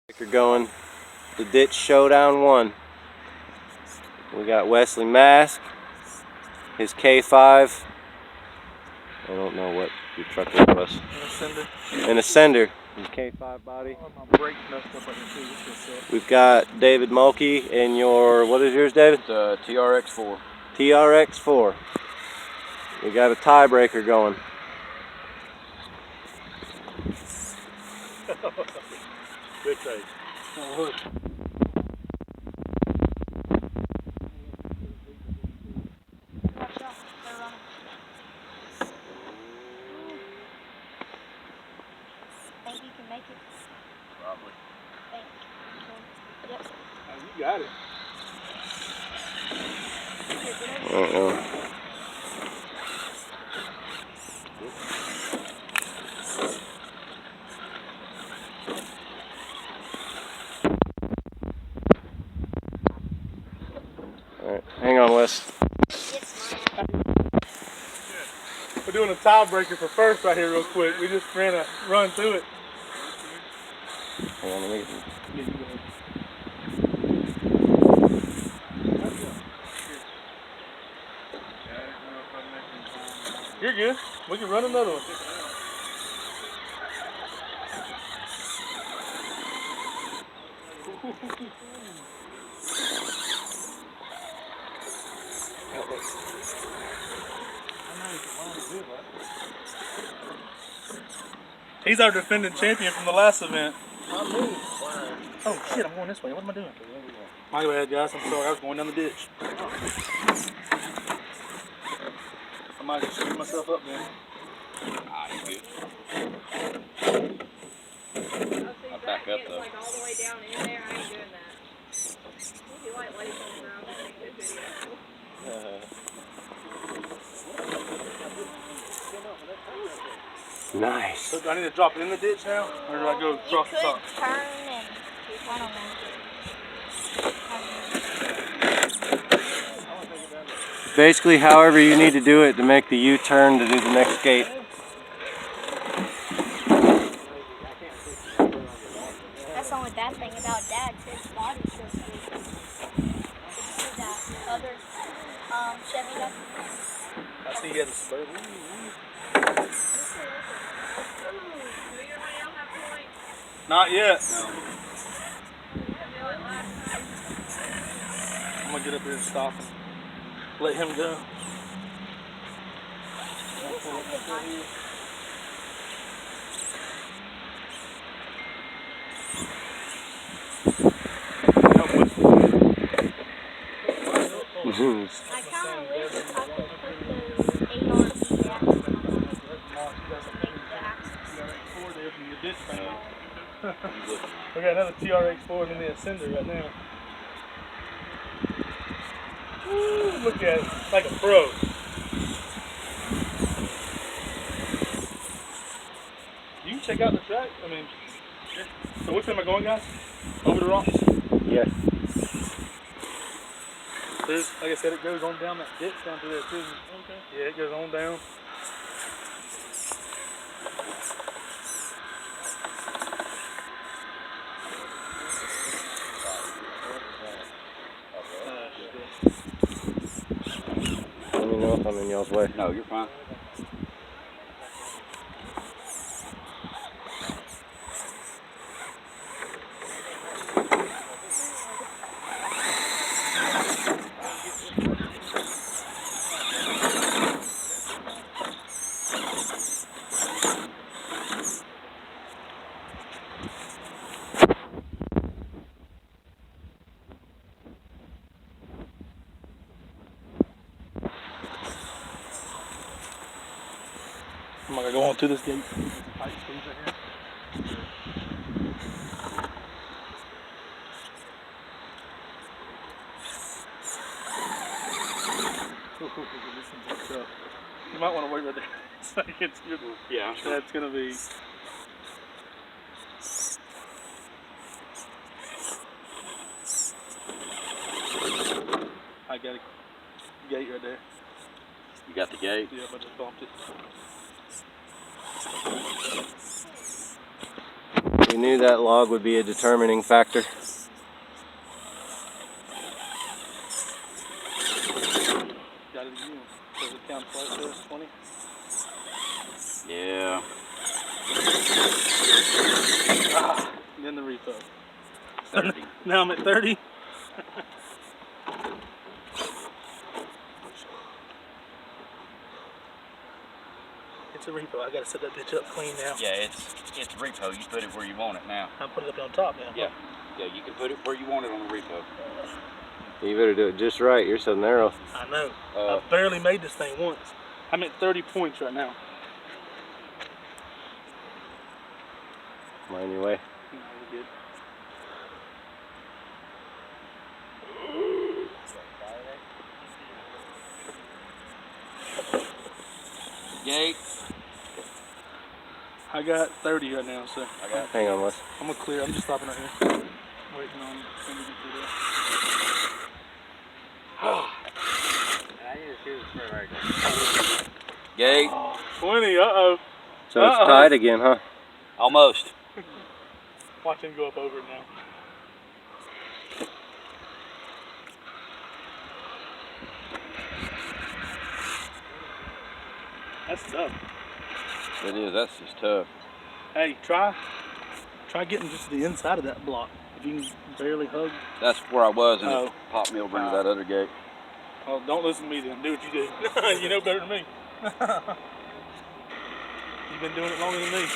You're going the ditch showdown 1. We got Wesley Mask, his K5. I don't know what your truck was. An Ascender. An Ascender. K5 body. Oh, my brake messed up. I can see this. We've got David Mulkey in your, what is yours, David? TRX4. TRX4. We got a tiebreaker going. Good trade. Oh, Think you can make it? Probably. Think. Yep. you got it. Alright, hang on, Wes. We're doing a tiebreaker for first right here real quick. We just ran a run through it. Hang on, let me get You're good. We can run another one. He's our defending champion from the last event. Oh shit, I'm going this way. What am I doing? My bad, guys. I'm sorry. I was going down the ditch. I might have screwed myself up, man. Ah, you good. I'll back up though. Like all the way down in there, I ain't doing that. If you like lights on the ground, I'll take a good video. Nice. So do I need to drop it in the ditch now? Or do I go across the top? You could turn and, I don't know. Basically, however you need to do it to make the U-turn to do the next gate. That's the only bad thing about Dad's. His body's so sweet. That other Chevy that I see he has a Suburban. Not yet. No. I'm gonna get up here and stop him. Let him go. I kind of wish I could put those ARB axles on We got another TRX4 in the Ascender right now. Woo, look at it, like a pro. You can check out the track. I mean, so which way am I going, guys? Over the rocks? Yes. There's, like I said, it goes on down that ditch down to there too. Okay. Yeah, it goes on down. Let me know if I'm in y'all's way. No, you're fine. I'm gonna go on to this gate. You might want to wait right there. So it's good. Yeah, sure. That's gonna be. I got a gate right there. You got the gate? Yeah, but I just bumped it. We knew that log would be a determining factor. Got it again. Does it count twice there? 20? Yeah. Ah, then the repo. 30. Now I'm at 30. It's a repo. I gotta set that bitch up clean now. Yeah, it's repo. You put it where you want it now. I put it up on top now. Yeah. Yeah, you can put it where you want it on the repo. You better do it just right. You're so narrow. I know. I've barely made this thing once. I'm at 30 points right now. Mind your way. No, we're good. Gate. I got 30 right now, so I got. Hang on, Wes. I'm gonna clear. I'm just stopping right here. Waiting on him to get through there. Gate. 20, uh-oh. So it's tied again, huh? Almost. Watch him go up over it now. That's tough. It is. That's just tough. Hey, try getting just to the inside of that block. If you can barely hug. That's where I was, and Oh. it popped me over into that other gate. Oh, don't listen to me then. Do what you do. You know better than me. You've been doing it longer than me.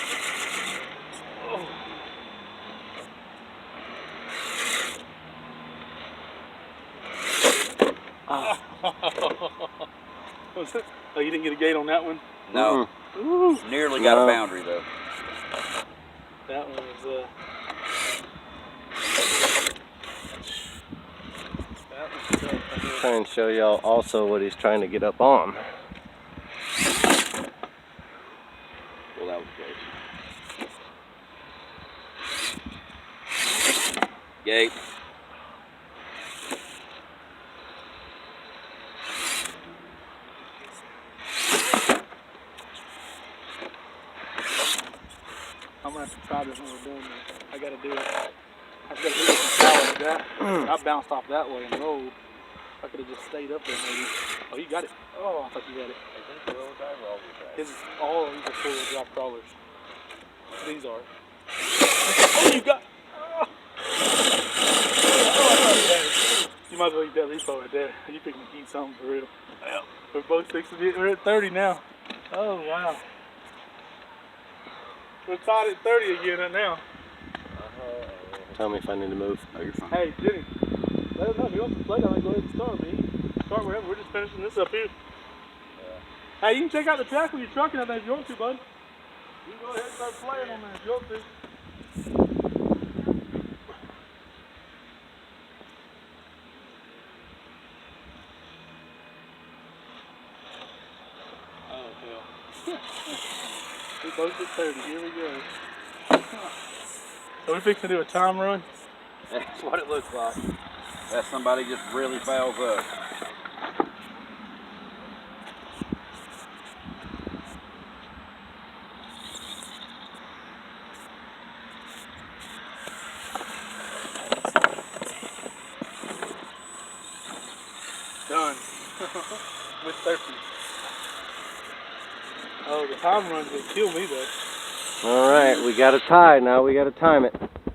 Oh. Was it? Oh, you didn't get a gate on that one? No. Ooh. Nearly got No. a boundary though. That one was, that was tough. Try and show y'all also what he's trying to get up on. Well, that was close. Gate. I'm gonna have to try this when we're done. I gotta do it. I gotta do it some power with that. I bounced off that way and rolled. I could have just stayed up there maybe. Oh, you got it. Oh, I thought you got it. His is all these are four-wheel drive crawlers. These are. Oh, you got. Oh. Oh, I thought you had it. You might as well eat that repo right there. You fixing to eat something for real. Yeah. We're both fixing to. We're at 30 now. Oh wow. We're tied at 30 again right now. Tell me if I need to move. Oh, you're fine. Hey, Jenny, let us know if you want to play. I'm going to go ahead and start, man. Start wherever. We're just finishing this up here. Hey, you can check out the track when you're trucking out there if you want to, bud. You can go ahead and start playing on there if you want to. Oh, hell. We both at 30. Here we go. So we're fixing to do a time run. That's what it looks like. That somebody just really fouls up. Done. With 30. Oh, the time run's gonna kill me though. All right, we got a tie. Now we got to time it.